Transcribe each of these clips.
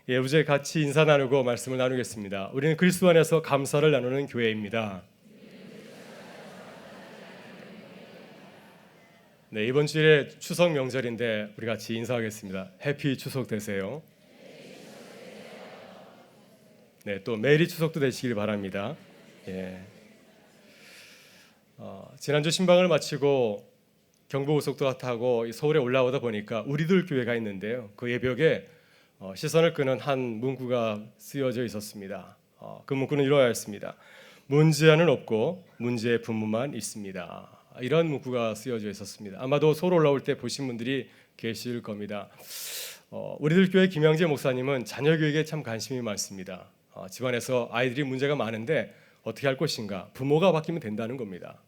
우리의 같이 인사 나누고 말씀을 나누겠습니다. 우리는 그리스도 안에서 감사를 나누는 교회입니다. 네, 이번 주일에 추석 명절인데 우리 같이 인사하겠습니다. 해피 추석 되세요. 네, 또 메리 추석도 되시길 바랍니다. 지난주 신방을 마치고 경부고속도로 타고 서울에 올라오다 보니까 우리들 교회가 있는데요. 그 예벽에 시선을 끄는 한 문구가 쓰여져 있었습니다. 그 문구는 이러하였습니다. 문제아는 없고 문제의 부모만 있습니다. 이런 문구가 쓰여져 있었습니다. 아마도 서울 올라올 때 보신 분들이 계실 겁니다. 우리들 교회 김양재 목사님은 자녀 교육에 참 관심이 많습니다. 집안에서 아이들이 문제가 많은데 어떻게 할 것인가? 부모가 바뀌면 된다는 겁니다.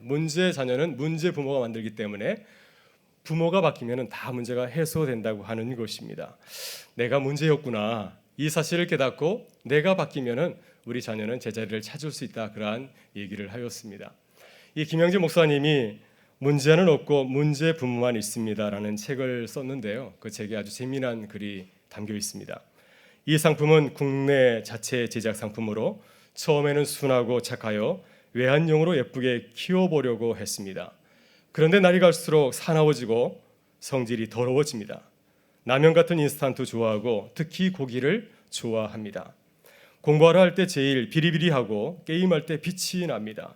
문제 자녀는 문제 부모가 만들기 때문에 부모가 바뀌면 다 문제가 해소된다고 하는 것입니다. 내가 문제였구나. 이 사실을 깨닫고 내가 바뀌면 우리 자녀는 제자리를 찾을 수 있다. 그러한 얘기를 하였습니다. 이 김양재 목사님이 문제는 없고 문제 부모만 있습니다라는 책을 썼는데요. 그 책에 아주 재미난 글이 담겨 있습니다. 이 상품은 국내 자체 제작 상품으로 처음에는 순하고 착하여 외환용으로 예쁘게 키워보려고 했습니다. 그런데 날이 갈수록 사나워지고 성질이 더러워집니다. 라면 같은 인스턴트 좋아하고 특히 고기를 좋아합니다. 공부하러 할 때 제일 비리비리하고 게임할 때 빛이 납니다.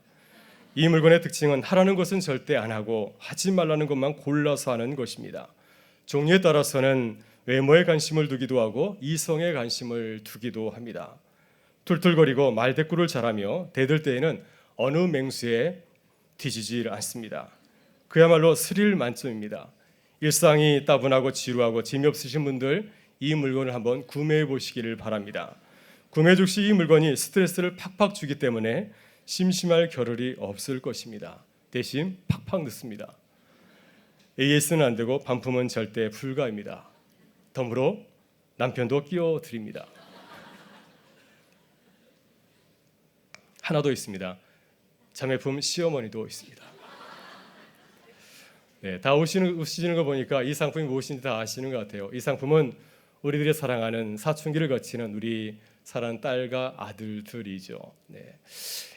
이 물건의 특징은 하라는 것은 절대 안 하고 하지 말라는 것만 골라서 하는 것입니다. 종류에 따라서는 외모에 관심을 두기도 하고 이성에 관심을 두기도 합니다. 툴툴거리고 말대꾸를 잘하며 대들 때에는 어느 맹수에 뒤지질 않습니다. 그야말로 스릴 만점입니다. 일상이 따분하고 지루하고 재미없으신 분들 이 물건을 한번 구매해 보시기를 바랍니다. 구매 즉시 이 물건이 스트레스를 팍팍 주기 때문에 심심할 겨를이 없을 것입니다. 대신 팍팍 넣습니다. AS는 안 되고 반품은 절대 불가입니다. 덤으로 남편도 끼워드립니다. 하나 더 있습니다. 자매품 시어머니도 있습니다. 네, 다 우시는 거 보니까 이 상품이 무엇인지 다 아시는 것 같아요. 이 상품은 우리들이 사랑하는 사춘기를 거치는 우리 사랑하는 딸과 아들들이죠. 네.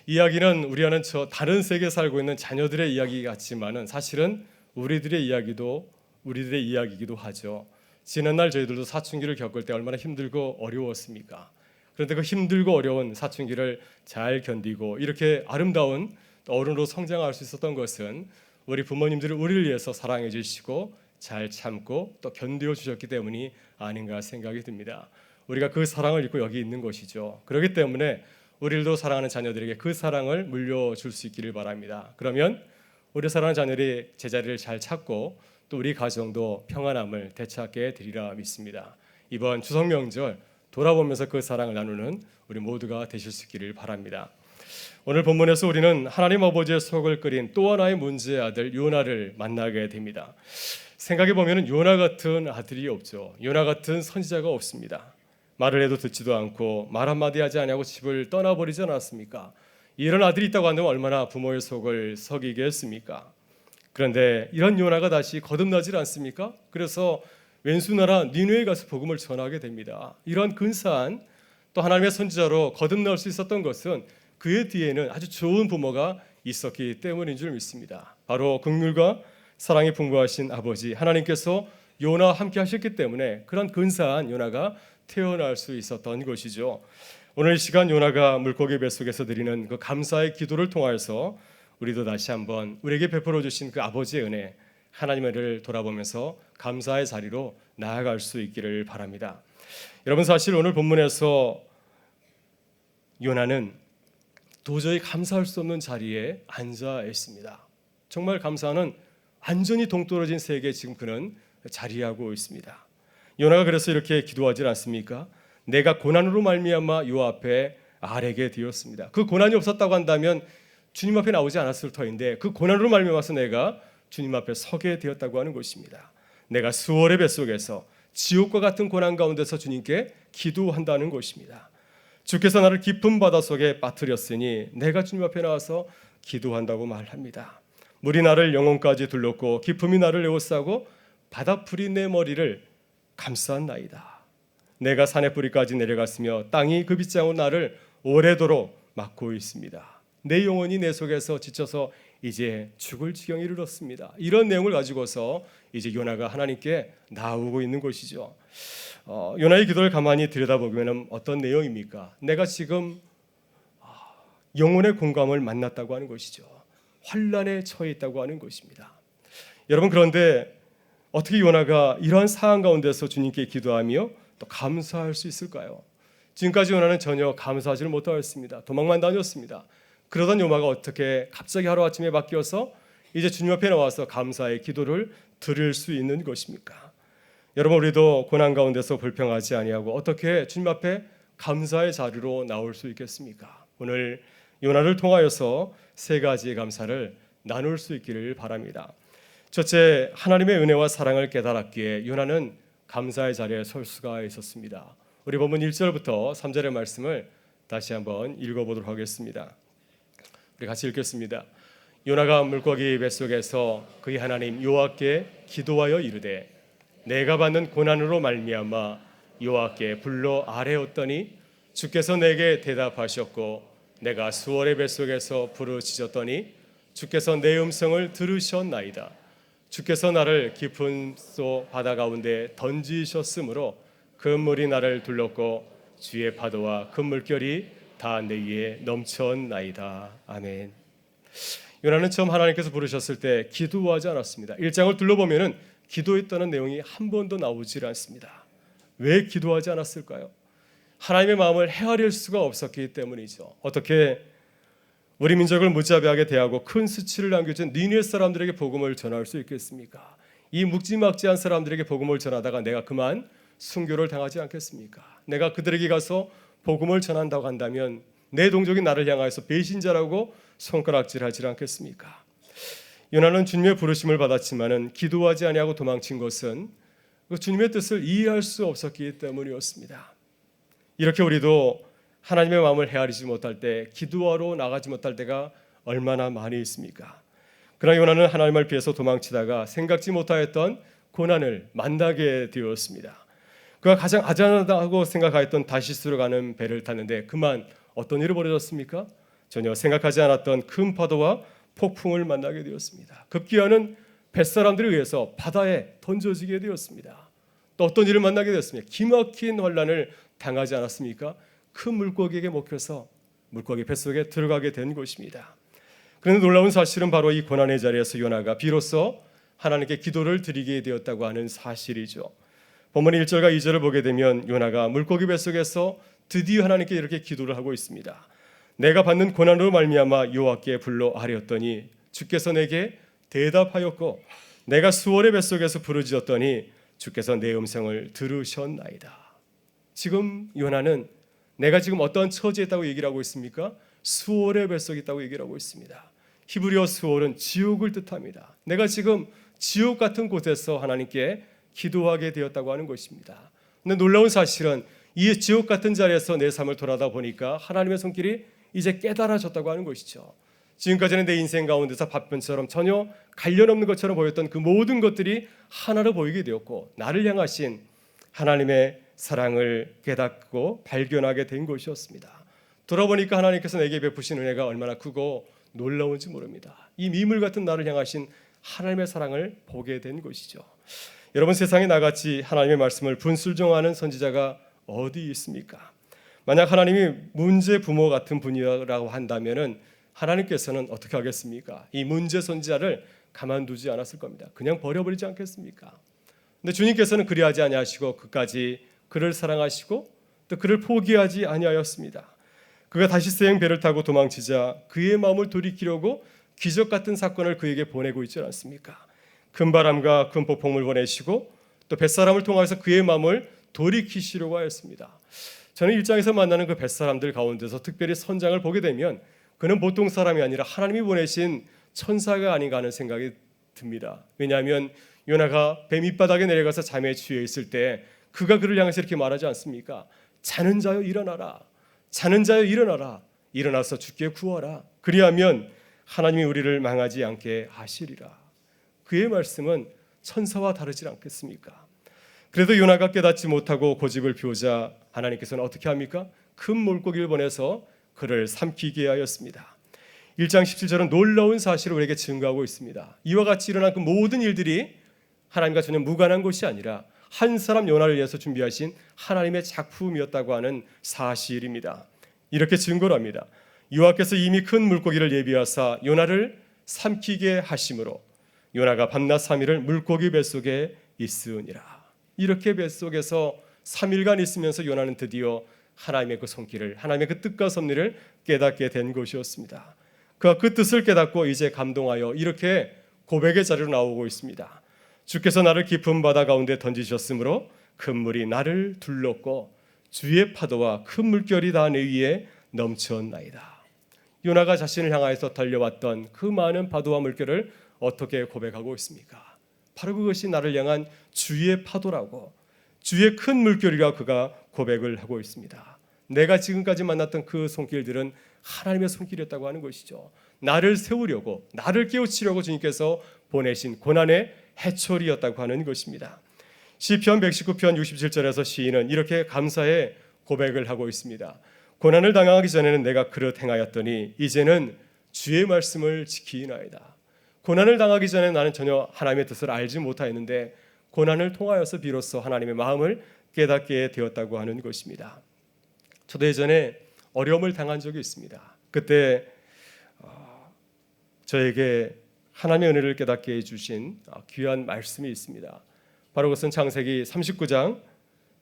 이야기는 우리와는 다른 세계에 살고 있는 자녀들의 이야기 같지만은 사실은 우리들의 이야기이기도 하죠. 지난날 저희들도 사춘기를 겪을 때 얼마나 힘들고 어려웠습니까? 그런데 그 힘들고 어려운 사춘기를 잘 견디고 이렇게 아름다운 어른으로 성장할 수 있었던 것은 우리 부모님들이 우리를 위해서 사랑해 주시고 잘 참고 또 견뎌 주셨기 때문이 아닌가 생각이 듭니다. 우리가 그 사랑을 잊고 여기 있는 것이죠. 그렇기 때문에 우리도 사랑하는 자녀들에게 그 사랑을 물려줄 수 있기를 바랍니다. 그러면 우리 사랑하는 자녀들이 제자리를 잘 찾고 또 우리 가정도 평안함을 되찾게 되리라 믿습니다. 이번 추석 명절 돌아보면서 그 사랑을 나누는 우리 모두가 되실 수 있기를 바랍니다. 오늘 본문에서 우리는 하나님 아버지의 속을 끓인 또 하나의 문제의 아들 요나를 만나게 됩니다. 생각해 보면 요나 같은 아들이 없죠. 요나 같은 선지자가 없습니다. 말을 해도 듣지도 않고 말 한마디 하지 않냐고 집을 떠나버리지 않았습니까? 이런 아들이 있다고 한다면 얼마나 부모의 속을 썩이겠습니까? 그런데 이런 요나가 다시 거듭나질 않습니까? 그래서 왼수나라 니느웨에 가서 복음을 전하게 됩니다. 이런 근사한 또 하나님의 선지자로 거듭날 수 있었던 것은 그의 뒤에는 아주 좋은 부모가 있었기 때문인 줄 믿습니다. 바로 긍휼과 사랑이 풍부하신 아버지 하나님께서 요나와 함께 하셨기 때문에 그런 근사한 요나가 태어날 수 있었던 것이죠. 오늘 이 시간 요나가 물고기 뱃속에서 드리는 그 감사의 기도를 통하여서 우리도 다시 한번 우리에게 베풀어 주신 그 아버지의 은혜, 하나님의 은혜를 돌아보면서 감사의 자리로 나아갈 수 있기를 바랍니다. 여러분, 사실 오늘 본문에서 요나는 도저히 감사할 수 없는 자리에 앉아 있습니다. 정말 감사는 완전히 동떨어진 세계에 지금 그는 자리하고 있습니다. 요나가 그래서 이렇게 기도하지 않습니까? 내가 고난으로 말미암아 요 앞에 아뢰게 되었습니다. 그 고난이 없었다고 한다면 주님 앞에 나오지 않았을 터인데 그 고난으로 말미암아서 내가 주님 앞에 서게 되었다고 하는 것입니다. 내가 수월의 뱃속에서 지옥과 같은 고난 가운데서 주님께 기도한다는 것입니다. 주께서 나를 깊은 바닷속에 빠뜨렸으니 내가 주님 앞에 나와서 기도한다고 말합니다. 물이 나를 영혼까지 둘렀고 기품이 나를 에워싸고 바닷풀이 내 머리를 감쌌나이다. 내가 산의 뿌리까지 내려갔으며 땅이 그 빗장으로 나를 오래도록 막고 있습니다. 내 영혼이 내 속에서 지쳐서 이제 죽을 지경에 이르렀습니다. 이런 내용을 가지고서 이제 요나가 하나님께 나오고 있는 것이죠. 요나의 기도를 가만히 들여다보면 어떤 내용입니까? 내가 지금 영혼의 공감을 만났다고 하는 것이죠. 환난에 처해 있다고 하는 것입니다. 여러분, 그런데 어떻게 요나가 이러한 상황 가운데서 주님께 기도하며 또 감사할 수 있을까요? 지금까지 요나는 전혀 감사하지를 못하였습니다. 도망만 다녔습니다. 그러던 요나가 어떻게 갑자기 하루아침에 바뀌어서 이제 주님 앞에 나와서 감사의 기도를 드릴 수 있는 것입니까? 여러분, 우리도 고난 가운데서 불평하지 아니하고 어떻게 주님 앞에 감사의 자리로 나올 수 있겠습니까? 오늘 요나를 통하여서 세 가지의 감사를 나눌 수 있기를 바랍니다. 첫째, 하나님의 은혜와 사랑을 깨달았기에 요나는 감사의 자리에 설 수가 있었습니다. 우리 본문 1절부터 3절의 말씀을 다시 한번 읽어보도록 하겠습니다. 우리 같이 읽겠습니다. 요나가 물고기 뱃속에서 그의 하나님 여호와께 기도하여 이르되 내가 받는 고난으로 말미암아 여호와께 불러 아뢰었더니 주께서 내게 대답하셨고 내가 수월의 뱃속에서 부르짖었더니 주께서 내 음성을 들으셨나이다. 주께서 나를 깊은 소 바다 가운데 던지셨으므로 그 물이 나를 둘렀고 주의 파도와 그 물결이 다 내 위에 넘쳤나이다. 아멘. 요나는 처음 하나님께서 부르셨을 때 기도하지 않았습니다. 1장을 둘러보면은 기도했다는 내용이 한 번도 나오질 않습니다. 왜 기도하지 않았을까요? 하나님의 마음을 헤아릴 수가 없었기 때문이죠. 어떻게 우리 민족을 무자비하게 대하고 큰 수치를 남겨준 니느웨 사람들에게 복음을 전할 수 있겠습니까? 이 묵지막지한 사람들에게 복음을 전하다가 내가 그만 순교를 당하지 않겠습니까? 내가 그들에게 가서 복음을 전한다고 한다면 내 동족이 나를 향하여서 배신자라고 손가락질하지 않겠습니까? 요나는 주님의 부르심을 받았지만은 기도하지 아니하고 도망친 것은 주님의 뜻을 이해할 수 없었기 때문이었습니다. 이렇게 우리도 하나님의 마음을 헤아리지 못할 때, 기도하러 나가지 못할 때가 얼마나 많이 있습니까? 그러나 요나는 하나님을 피해서 도망치다가 생각지 못하였던 고난을 만나게 되었습니다. 그가 가장 안전하다고 생각하였던 다시스로 가는 배를 탔는데 그만 어떤 일이 벌어졌습니까? 전혀 생각하지 않았던 큰 파도와 폭풍을 만나게 되었습니다. 급기야는 뱃사람들에 의해서 바다에 던져지게 되었습니다. 또 어떤 일을 만나게 되었습니까? 기막힌 환난을 당하지 않았습니까? 큰 물고기에게 먹혀서 물고기 뱃속에 들어가게 된 것입니다. 그런데 놀라운 사실은 바로 이 고난의 자리에서 요나가 비로소 하나님께 기도를 드리게 되었다고 하는 사실이죠. 본문 1절과 2절을 보게 되면 요나가 물고기 뱃속에서 드디어 하나님께 이렇게 기도를 하고 있습니다. 내가 받는 고난으로 말미암아 여호와께 불러 아뢰었더니 주께서 내게 대답하였고 내가 수월의 뱃속에서 부르짖었더니 주께서 내 음성을 들으셨나이다. 지금 요나는 내가 지금 어떤 처지에 있다고 얘기를 하고 있습니까? 수월의 뱃속에 있다고 얘기를 하고 있습니다. 히브리어 수월은 지옥을 뜻합니다. 내가 지금 지옥 같은 곳에서 하나님께 기도하게 되었다고 하는 것입니다. 근데 놀라운 사실은 이 지옥 같은 자리에서 내 삶을 돌아다 보니까 하나님의 손길이 이제 깨달아졌다고 하는 것이죠. 지금까지는 내 인생 가운데서 바쁜처럼 전혀 관련 없는 것처럼 보였던 그 모든 것들이 하나로 보이게 되었고 나를 향하신 하나님의 사랑을 깨닫고 발견하게 된 것이었습니다. 돌아보니까 하나님께서 내게 베푸신 은혜가 얼마나 크고 놀라운지 모릅니다. 이 미물 같은 나를 향하신 하나님의 사랑을 보게 된 것이죠. 여러분, 세상에 나같이 하나님의 말씀을 분술종하는 선지자가 어디 있습니까? 만약 하나님이 문제 부모 같은 분이라고 한다면은 하나님께서는 어떻게 하겠습니까? 이 문제 선지자를 가만두지 않았을 겁니다. 그냥 버려버리지 않겠습니까? 근데 주님께서는 그리하지 아니하시고 끝까지 그를 사랑하시고 또 그를 포기하지 아니하였습니다. 그가 다시스행 배를 타고 도망치자 그의 마음을 돌이키려고 기적 같은 사건을 그에게 보내고 있지 않습니까? 큰 바람과 큰 폭풍을 보내시고 또 뱃사람을 통해서 그의 마음을 돌이키시려고 하였습니다. 저는 일장에서 만나는 그 뱃사람들 가운데서 특별히 선장을 보게 되면 그는 보통 사람이 아니라 하나님이 보내신 천사가 아닌가 하는 생각이 듭니다. 왜냐하면 요나가 배 밑바닥에 내려가서 잠에 취해 있을 때 그가 그를 향해서 이렇게 말하지 않습니까? 자는 자여 일어나라. 자는 자여 일어나라. 일어나서 주께 구하라. 그리하면 하나님이 우리를 망하지 않게 하시리라. 그의 말씀은 천사와 다르지 않겠습니까? 그래도 요나가 깨닫지 못하고 고집을 피우자 하나님께서는 어떻게 합니까? 큰 물고기를 보내서 그를 삼키게 하였습니다. 1장 17절은 놀라운 사실을 우리에게 증거하고 있습니다. 이와 같이 일어난 그 모든 일들이 하나님과 전혀 무관한 것이 아니라 한 사람 요나를 위해서 준비하신 하나님의 작품이었다고 하는 사실입니다. 이렇게 증거를 합니다. 여호와께서 이미 큰 물고기를 예비하사 요나를 삼키게 하심으로 요나가 밤낮 3일을 물고기 뱃속에 있으니라. 이렇게 뱃속에서 3일간 있으면서 요나는 드디어 하나님의 그 손길을, 하나님의 그 뜻과 섭리를 깨닫게 된 것이었습니다. 그가 그 뜻을 깨닫고 이제 감동하여 이렇게 고백의 자리로 나오고 있습니다. 주께서 나를 깊은 바다 가운데 던지셨으므로 큰 물이 나를 둘렀고 주의 파도와 큰 물결이 다 내 위에 넘쳤나이다. 요나가 자신을 향하여서 달려왔던 그 많은 파도와 물결을 어떻게 고백하고 있습니까? 바로 그것이 나를 향한 주의 파도라고, 주의 큰 물결이라 그가 고백을 하고 있습니다. 내가 지금까지 만났던 그 손길들은 하나님의 손길이었다고 하는 것이죠. 나를 세우려고, 나를 깨우치려고 주님께서 보내신 고난의 해초리였다고 하는 것입니다. 시편 119편 67절에서 시인은 이렇게 감사의 고백을 하고 있습니다. 고난을 당하기 전에는 내가 그릇 행하였더니 이제는 주의 말씀을 지키나이다. 고난을 당하기 전에 나는 전혀 하나님의 뜻을 알지 못하였는데 고난을 통하여서 비로소 하나님의 마음을 깨닫게 되었다고 하는 것입니다. 저도 예전에 어려움을 당한 적이 있습니다. 그때 저에게 하나님의 은혜를 깨닫게 해주신 귀한 말씀이 있습니다. 바로 그것은 창세기 39장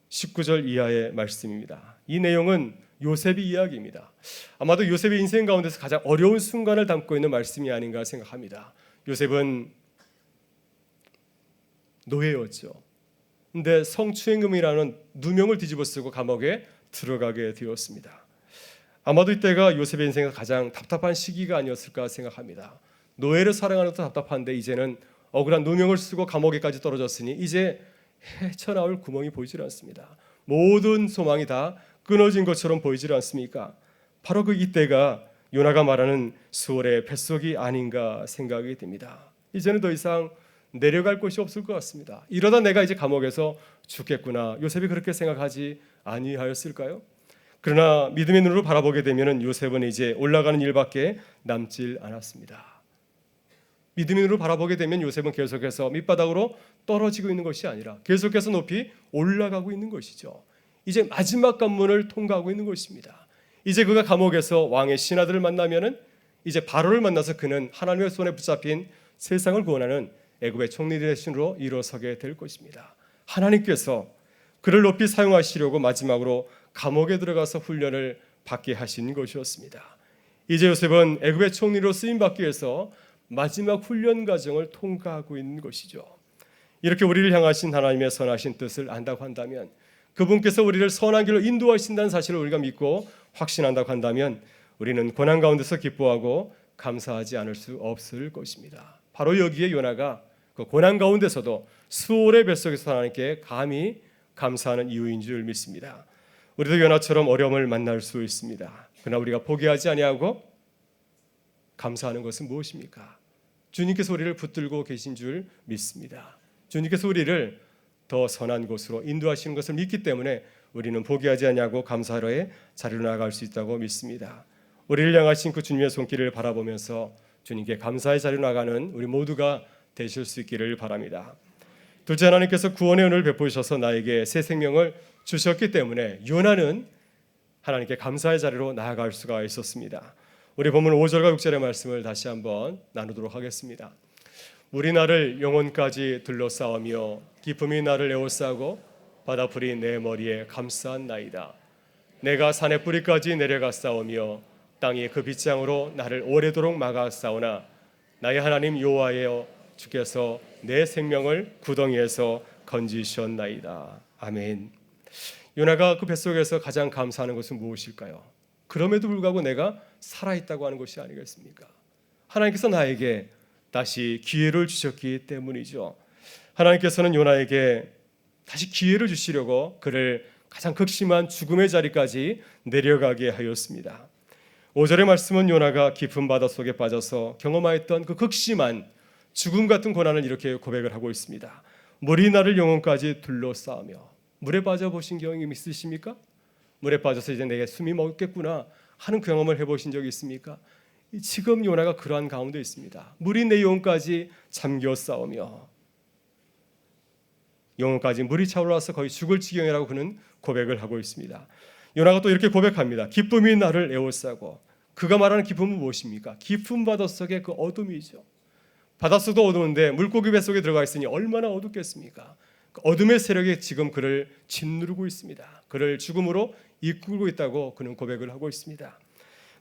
19절 이하의 말씀입니다. 이 내용은 요셉의 이야기입니다. 아마도 요셉의 인생 가운데서 가장 어려운 순간을 담고 있는 말씀이 아닌가 생각합니다. 요셉은 노예였죠. 근데 성추행금이라는 누명을 뒤집어 쓰고 감옥에 들어가게 되었습니다. 아마도 이때가 요셉의 인생에서 가장 답답한 시기가 아니었을까 생각합니다. 노예를 사랑하는 것도 답답한데 이제는 억울한 누명을 쓰고 감옥에까지 떨어졌으니 이제 헤쳐나올 구멍이 보이질 않습니다. 모든 소망이 다 끊어진 것처럼 보이질 않습니까? 바로 그 이때가 요나가 말하는 수월의 뱃속이 아닌가 생각이 듭니다. 이제는 더 이상 내려갈 곳이 없을 것 같습니다. 이러다 내가 이제 감옥에서 죽겠구나. 요셉이 그렇게 생각하지 아니하였을까요? 그러나 믿음의 눈으로 바라보게 되면 요셉은 이제 올라가는 일밖에 남질 않았습니다. 믿음의 눈으로 바라보게 되면 요셉은 계속해서 밑바닥으로 떨어지고 있는 것이 아니라 계속해서 높이 올라가고 있는 것이죠. 이제 마지막 관문을 통과하고 있는 것입니다. 이제 그가 감옥에서 왕의 신하들을 만나면은 이제 바로를 만나서 그는 하나님의 손에 붙잡힌 세상을 구원하는 애굽의 총리 대신으로 일어서게 될 것입니다. 하나님께서 그를 높이 사용하시려고 마지막으로 감옥에 들어가서 훈련을 받게 하신 것이었습니다. 이제 요셉은 애굽의 총리로 쓰임 받기 위해서 마지막 훈련 과정을 통과하고 있는 것이죠. 이렇게 우리를 향하신 하나님의 선하신 뜻을 안다고 한다면, 그분께서 우리를 선한 길로 인도하신다는 사실을 우리가 믿고 확신한다고 한다면 우리는 고난 가운데서 기뻐하고 감사하지 않을 수 없을 것입니다. 바로 여기에 요나가 그 고난 가운데서도 수월의 뱃속에서 하나님께 감히 감사하는 이유인 줄 믿습니다. 우리도 요나처럼 어려움을 만날 수 있습니다. 그러나 우리가 포기하지 아니하고 감사하는 것은 무엇입니까? 주님께서 우리를 붙들고 계신 줄 믿습니다. 주님께서 우리를 더 선한 곳으로 인도하시는 것을 믿기 때문에 우리는 포기하지 아니하고 감사로의 자리로 나아갈 수 있다고 믿습니다. 우리를 향하신 그 주님의 손길을 바라보면서 주님께 감사의 자리로 나가는 우리 모두가 되실 수 있기를 바랍니다. 둘째, 하나님께서 구원의 은혜를 베푸셔서 나에게 새 생명을 주셨기 때문에 요나는 하나님께 감사의 자리로 나아갈 수가 있었습니다. 우리 본문 5절과 6절의 말씀을 다시 한번 나누도록 하겠습니다. 물이 나를 영혼까지 둘러싸우며 기쁨이 나를 에워싸고 바다풀이 내 머리에 감싸나이다. 내가 산의 뿌리까지 내려갔사오며 땅이 그 빗장으로 나를 오래도록 막아싸우나 나의 하나님 여호와여 주께서 내 생명을 구덩이에서 건지셨나이다. 아멘. 요나가 그 뱃속에서 가장 감사하는 것은 무엇일까요? 그럼에도 불구하고 내가 살아있다고 하는 것이 아니겠습니까? 하나님께서 나에게 다시 기회를 주셨기 때문이죠. 하나님께서는 요나에게 다시 기회를 주시려고 그를 가장 극심한 죽음의 자리까지 내려가게 하였습니다. 5절의 말씀은 요나가 깊은 바다 속에 빠져서 경험하였던 그 극심한 죽음 같은 고난을 이렇게 고백을 하고 있습니다. 물이 나를 영혼까지 둘러싸며. 물에 빠져보신 경험이 있으십니까? 물에 빠져서 이제 내게 숨이 멎겠구나 하는 경험을 해보신 적이 있습니까? 지금 요나가 그러한 가운데 있습니다. 물이 내 영혼까지 잠겨 싸우며, 영혼까지 물이 차올라서 거의 죽을 지경이라고 그는 고백을 하고 있습니다. 요나가 또 이렇게 고백합니다. 기쁨이 나를 에워싸고. 그가 말하는 기쁨은 무엇입니까? 깊은 바닷속의 그 어둠이죠. 바닷속도 어두운데 물고기 뱃속에 들어가 있으니 얼마나 어둡겠습니까? 그 어둠의 세력이 지금 그를 짓누르고 있습니다. 그를 죽음으로 이끌고 있다고 그는 고백을 하고 있습니다.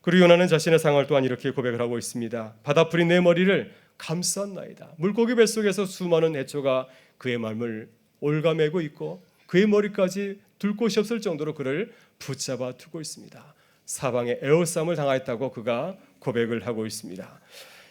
그리고 요나는 자신의 상황을 또한 이렇게 고백을 하고 있습니다. 바다풀이 내 머리를 감쌌나이다. 물고기 뱃속에서 수많은 해초가 그의 마음을 올가매고 있고 그의 머리까지 둘 곳이 없을 정도로 그를 붙잡아 두고 있습니다. 사방에 에워싸움을 당하였다고 그가 고백을 하고 있습니다.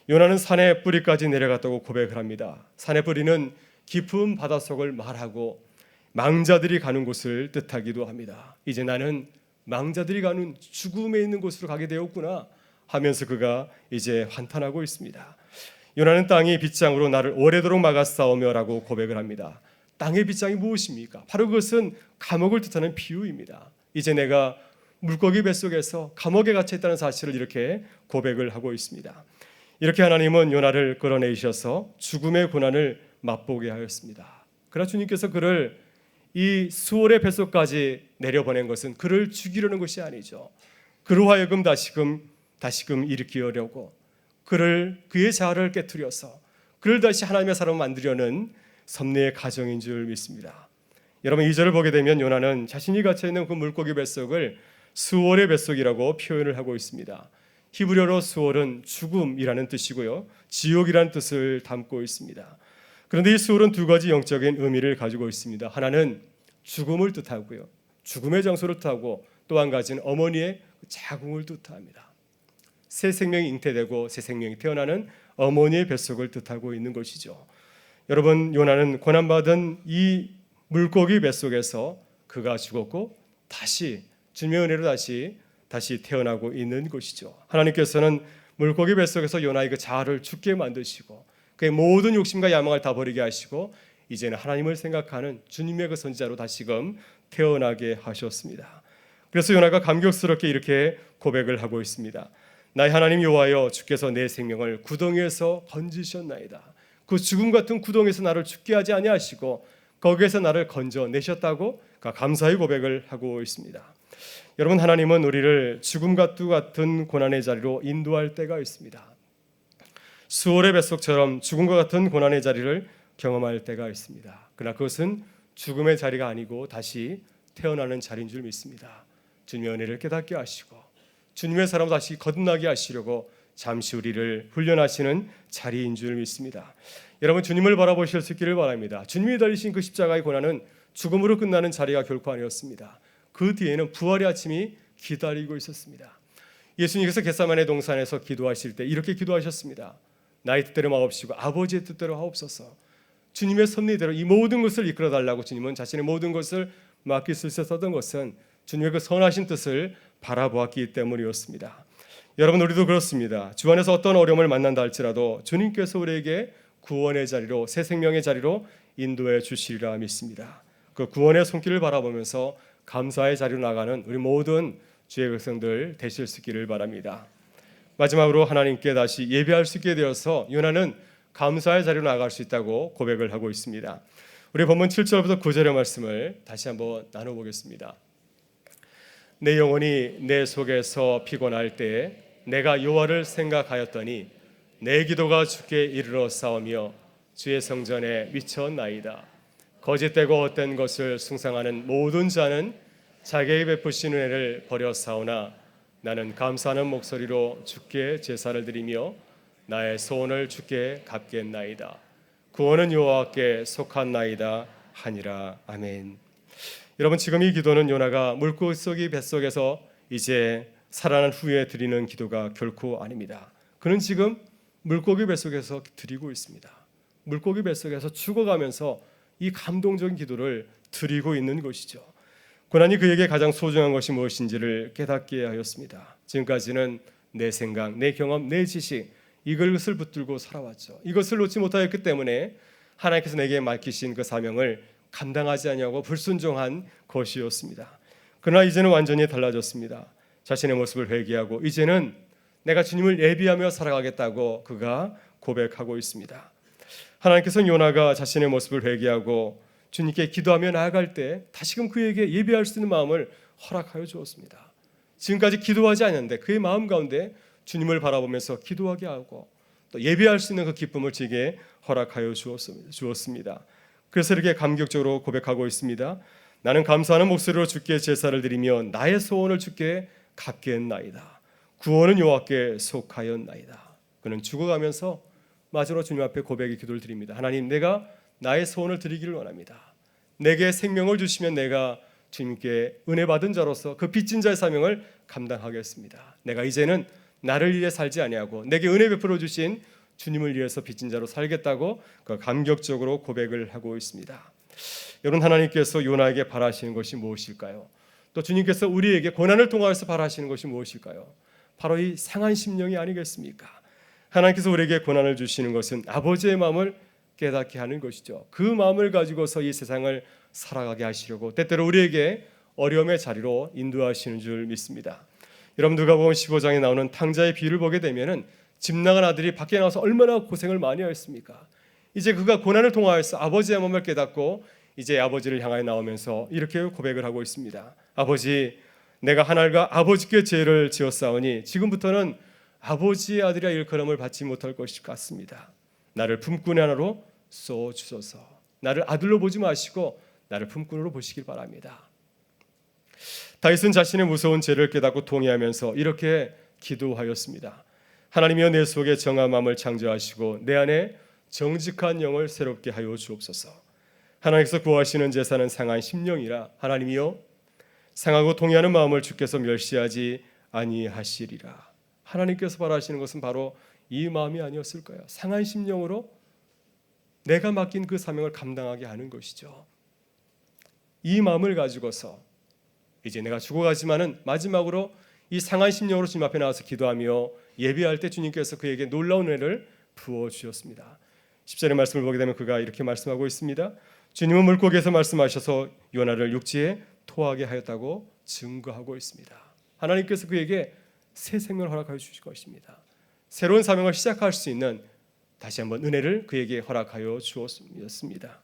요나는 산의 뿌리까지 내려갔다고 고백을 합니다. 산의 뿌리는 깊은 바닷속을 말하고 망자들이 가는 곳을 뜻하기도 합니다. 이제 나는 망자들이 가는 죽음에 있는 곳으로 가게 되었구나 하면서 그가 이제 환탄하고 있습니다. 요나는 땅이 빗장으로 나를 오래도록 막아싸우며라고 고백을 합니다. 땅의 빗장이 무엇입니까? 바로 그것은 감옥을 뜻하는 비유입니다. 이제 내가 물고기 뱃속에서 감옥에 갇혀 있다는 사실을 이렇게 고백을 하고 있습니다. 이렇게 하나님은 요나를 끌어내셔서 죽음의 고난을 맛보게 하였습니다. 그러나 주님께서 그를 이 수월의 뱃속까지 내려보낸 것은 그를 죽이려는 것이 아니죠. 그로 하여금 다시금 일으키려고 그의 자아를 깨트려서 그를 다시 하나님의 사람을 만들려는 섭리의 가정인 줄 믿습니다. 여러분 2절을 보게 되면 요나는 자신이 갇혀있는 그 물고기 뱃속을 수월의 뱃속이라고 표현을 하고 있습니다. 히브리어로 수월은 죽음이라는 뜻이고요, 지옥이라는 뜻을 담고 있습니다. 그런데 이 수월은 두 가지 영적인 의미를 가지고 있습니다. 하나는 죽음을 뜻하고요, 죽음의 장소를 뜻하고, 또 한 가지는 어머니의 자궁을 뜻합니다. 새 생명이 잉태되고 새 생명이 태어나는 어머니의 뱃속을 뜻하고 있는 것이죠. 여러분 요나는 고난받은 이 물고기 뱃속에서 그가 죽었고 다시 주님의 은혜로 다시 태어나고 있는 것이죠. 하나님께서는 물고기 뱃속에서 요나의 그 자아를 죽게 만드시고 그의 모든 욕심과 야망을 다 버리게 하시고 이제는 하나님을 생각하는 주님의 그 선지자로 다시금 태어나게 하셨습니다. 그래서 요나가 감격스럽게 이렇게 고백을 하고 있습니다. 나의 하나님 여호와여, 주께서 내 생명을 구덩이에서 건지셨나이다. 그 죽음 같은 구덩이에서 나를 죽게 하지 아니하시고 거기에서 나를 건져내셨다고 감사의 고백을 하고 있습니다. 여러분 하나님은 우리를 죽음과 같은 고난의 자리로 인도할 때가 있습니다. 수월의 뱃속처럼 죽음과 같은 고난의 자리를 경험할 때가 있습니다. 그러나 그것은 죽음의 자리가 아니고 다시 태어나는 자리인 줄 믿습니다. 주님의 은혜를 깨닫게 하시고 주님의 사람을 다시 거듭나게 하시려고 잠시 우리를 훈련하시는 자리인 줄 믿습니다. 여러분 주님을 바라보실 수 있기를 바랍니다. 주님이 달리신 그 십자가의 고난은 죽음으로 끝나는 자리가 결코 아니었습니다. 그 뒤에는 부활의 아침이 기다리고 있었습니다. 예수님께서 겟세마네 동산에서 기도하실 때 이렇게 기도하셨습니다. 나의 뜻대로 마옵시고 아버지의 뜻대로 하옵소서. 주님의 섭리대로 이 모든 것을 이끌어 달라고 주님은 자신의 모든 것을 맡길 수 있었던 것은 주님의 그 선하신 뜻을 바라보았기 때문이었습니다. 여러분 우리도 그렇습니다. 주 안에서 어떤 어려움을 만난다 할지라도 주님께서 우리에게 구원의 자리로 새 생명의 자리로 인도해 주시리라 믿습니다. 그 구원의 손길을 바라보면서 감사의 자리로 나가는 우리 모든 주의 백성들 되실 수 있기를 바랍니다. 마지막으로 하나님께 다시 예배할 수 있게 되어서 요나는 감사의 자리로 나갈 수 있다고 고백을 하고 있습니다. 우리 본문 7절부터 9절의 말씀을 다시 한번 나눠보겠습니다. 내 영혼이 내 속에서 피곤할 때 내가 여호와를 생각하였더니 내 기도가 주께 이르러 싸우며 주의 성전에 미쳤나이다. 거짓되고 헛된 것을 숭상하는 모든 자는 자기에게 베푸신 은혜를 버려 싸우나 나는 감사하는 목소리로 주께 제사를 드리며 나의 소원을 주께 갚겠나이다. 구원은 여호와께 속한나이다 하니라. 아멘. 여러분 지금 이 기도는 요나가 물고기 뱃속에서 이제 살아난 후에 드리는 기도가 결코 아닙니다. 그는 지금 물고기 뱃속에서 드리고 있습니다. 물고기 뱃속에서 죽어가면서 이 감동적인 기도를 드리고 있는 것이죠. 고난이 그에게 가장 소중한 것이 무엇인지를 깨닫게 하였습니다. 지금까지는 내 생각, 내 경험, 내 지식 이것을 붙들고 살아왔죠. 이것을 놓지 못하였기 때문에 하나님께서 내게 맡기신 그 사명을 감당하지 아니하고 불순종한 것이었습니다. 그러나 이제는 완전히 달라졌습니다. 자신의 모습을 회개하고 이제는 내가 주님을 예비하며 살아가겠다고 그가 고백하고 있습니다. 하나님께서는 요나가 자신의 모습을 회개하고 주님께 기도하며 나아갈 때 다시금 그에게 예비할 수 있는 마음을 허락하여 주었습니다. 지금까지 기도하지 않았는데 그의 마음 가운데 주님을 바라보면서 기도하게 하고 또 예비할 수 있는 그 기쁨을 제게 허락하여 주었습니다. 그래서 이렇게 감격적으로 고백하고 있습니다. 나는 감사하는 목소리로 주께 제사를 드리며 나의 소원을 주께 갚게 했나이다. 구원은 여호와께 속하였나이다. 그는 죽어가면서 마지막으로 주님 앞에 고백의 기도를 드립니다. 하나님, 내가 나의 소원을 드리기를 원합니다. 내게 생명을 주시면 내가 주님께 은혜 받은 자로서 그 빚진 자의 사명을 감당하겠습니다. 내가 이제는 나를 위해 살지 아니하고 내게 은혜 베풀어 주신 주님을 위해서 빚진 자로 살겠다고 그 감격적으로 고백을 하고 있습니다. 여러분, 하나님께서 요나에게 바라시는 것이 무엇일까요? 또 주님께서 우리에게 고난을 통하여서 바라시는 것이 무엇일까요? 바로 이 상한 심령이 아니겠습니까? 하나님께서 우리에게 고난을 주시는 것은 아버지의 마음을 깨닫게 하는 것이죠. 그 마음을 가지고서 이 세상을 살아가게 하시려고 때때로 우리에게 어려움의 자리로 인도하시는 줄 믿습니다. 여러분, 누가복음 15장에 나오는 탕자의 비유를 보게 되면은 집 나간 아들이 밖에 나와서 얼마나 고생을 많이 하였습니까? 이제 그가 고난을 통하여서 아버지의 마음을 깨닫고 이제 아버지를 향하여 나오면서 이렇게 고백을 하고 있습니다. 아버지, 내가 하늘과 아버지께 죄를 지었사오니 지금부터는 아버지의 아들이라 일컬음을 받지 못할 것 같습니다. 나를 품꾼의 하나로 써 주소서. 나를 아들로 보지 마시고 나를 품꾼으로 보시길 바랍니다. 다윗은 자신의 무서운 죄를 깨닫고 통회하면서 이렇게 기도하였습니다. 하나님이여, 내 속에 정한 마음을 창조하시고 내 안에 정직한 영을 새롭게 하여 주옵소서. 하나님께서 구하시는 제사는 상한 심령이라 하나님이여, 상하고 통회하는 마음을 주께서 멸시하지 아니하시리라. 하나님께서 바라시는 것은 바로 이 마음이 아니었을까요? 상한 심령으로 내가 맡긴 그 사명을 감당하게 하는 것이죠. 이 마음을 가지고서 이제 내가 죽어가지만은 마지막으로 이 상한 심령으로 주님 앞에 나와서 기도하며 예비할 때 주님께서 그에게 놀라운 은혜를 부어주셨습니다. 10절의 말씀을 보게 되면 그가 이렇게 말씀하고 있습니다. 주님은 물고기에서 말씀하셔서 요나를 육지에 토하게 하였다고 증거하고 있습니다. 하나님께서 그에게 새 생명을 허락하여 주실 것입니다. 새로운 사명을 시작할 수 있는 다시 한번 은혜를 그에게 허락하여 주었습니다.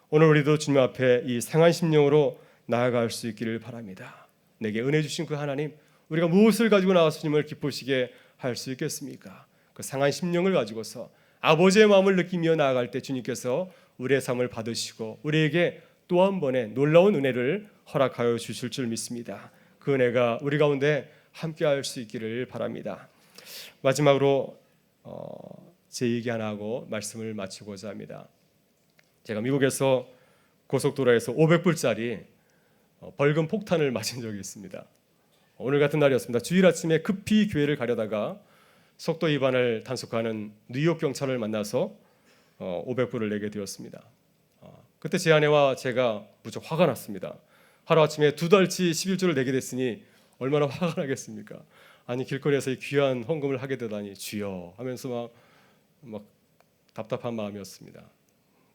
오늘 우리도 주님 앞에 이 상한 심령으로 나아갈 수 있기를 바랍니다. 내게 은혜 주신 그 하나님, 우리가 무엇을 가지고 나와서 주님을 기쁘시게 할 수 있겠습니까? 그 상한 심령을 가지고서 아버지의 마음을 느끼며 나아갈 때 주님께서 우리의 삶을 받으시고 우리에게 또 한 번의 놀라운 은혜를 허락하여 주실 줄 믿습니다. 그 은혜가 우리 가운데 함께할 수 있기를 바랍니다. 마지막으로 제 얘기 하나 하고 말씀을 마치고자 합니다. 제가 미국에서 고속도로에서 500불짜리 벌금 폭탄을 맞은 적이 있습니다. 오늘 같은 날이었습니다. 주일 아침에 급히 교회를 가려다가 속도 위반을 단속하는 뉴욕 경찰을 만나서 500불을 내게 되었습니다. 그때 제 아내와 제가 무척 화가 났습니다. 하루아침에 2달치 11조를 내게 됐으니 얼마나 화가 나겠습니까? 아니, 길거리에서 이 귀한 헌금을 하게 되다니 주여 하면서 막 답답한 마음이었습니다.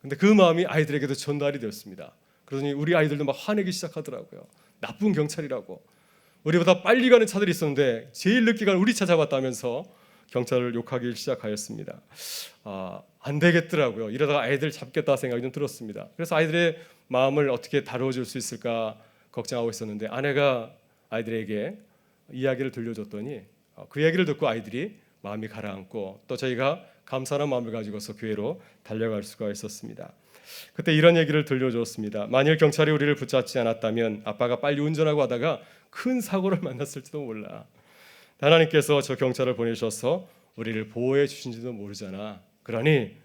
근데 그 마음이 아이들에게도 전달이 되었습니다. 그러더니 우리 아이들도 막 화내기 시작하더라고요. 나쁜 경찰이라고. 우리보다 빨리 가는 차들이 있었는데 제일 늦게 간 우리 차 잡았다면서 경찰을 욕하기 시작하였습니다. 안 되겠더라고요. 이러다가 아이들 잡겠다 생각이 좀 들었습니다. 그래서 아이들의 마음을 어떻게 다뤄줄 수 있을까 걱정하고 있었는데 아내가 아이들에게 이야기를 들려줬더니 그 이야기를 듣고 아이들이 마음이 가라앉고 또 저희가 감사한 마음을 가지고서 교회로 달려갈 수가 있었습니다. 그때 이런 얘기를 들려줬습니다. 만일 경찰이 우리를 붙잡지 않았다면 아빠가 빨리 운전하고 하다가 큰 사고를 만났을지도 몰라. 하나님께서 저 경찰을 보내셔서 우리를 보호해 주신지도 모르잖아. 그러니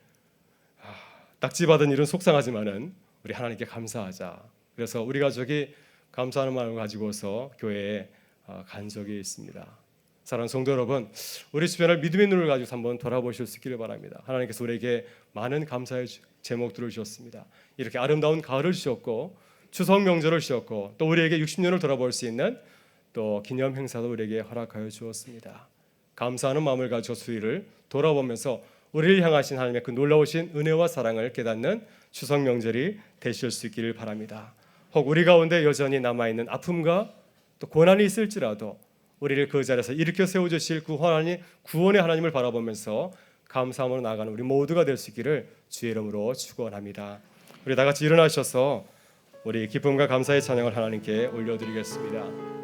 딱지받은 일은 속상하지만은 우리 하나님께 감사하자. 그래서 우리 가족이 감사하는 마음을 가지고서 교회에 간 적이 있습니다. 사랑하는 성도 여러분, 우리 주변을 믿음의 눈을 가지고 한번 돌아보실 수 있기를 바랍니다. 하나님께서 우리에게 많은 감사의 제목들을 주셨습니다. 이렇게 아름다운 가을을 주셨고 추석 명절을 주셨고 또 우리에게 60년을 돌아볼 수 있는 또 기념 행사도 우리에게 허락하여 주었습니다. 감사하는 마음을 가지고 수위를 돌아보면서 우리를 향하신 하나님의 그 놀라우신 은혜와 사랑을 깨닫는 추석 명절이 되실 수 있기를 바랍니다. 혹 우리 가운데 여전히 남아있는 아픔과 또 고난이 있을지라도 우리를 그 자리에서 일으켜 세워주실 구원의 하나님을 바라보면서 감사함으로 나아가는 우리 모두가 될 수 있기를 주의 이름으로 축원합니다. 우리 다 같이 일어나셔서 우리 기쁨과 감사의 찬양을 하나님께 올려드리겠습니다.